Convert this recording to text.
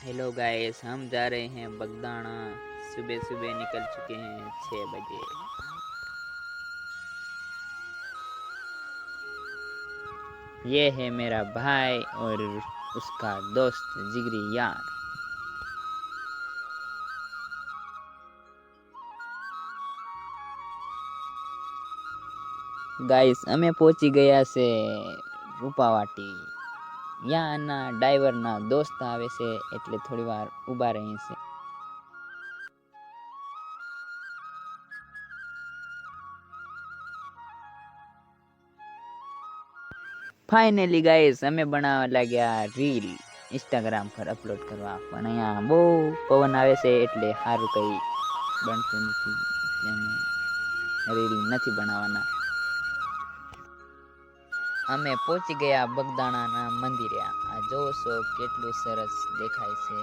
Hello guys, हम जा रहे हैं बगदाना। सुबह सुबह निकल चुके हैं 6 बजे। ये है मेरा भाई और उसका दोस्त जिगरी यार। गाइस અમે પહોંચી ગયા છે રૂપાવાટી। યાના ડ્રાઈવરના દોસ્ત આવે છે એટલે થોડી વાર ઊભા રહી છે। फाइनली गाइस અમે બનાવવા લાગ્યા રીલ ઇન્સ્ટાગ્રામ પર અપલોડ કરવા, પણ અહીંયા બહુ પવન આવે છે એટલે સારું કંઈ બનતું નથી, એટલે અમે રીલ નથી બનાવવાના। અમે પહોંચી ગયા બગદાણાના મંદિરે। આ જોવો છો કેટલું સરસ દેખાય છે।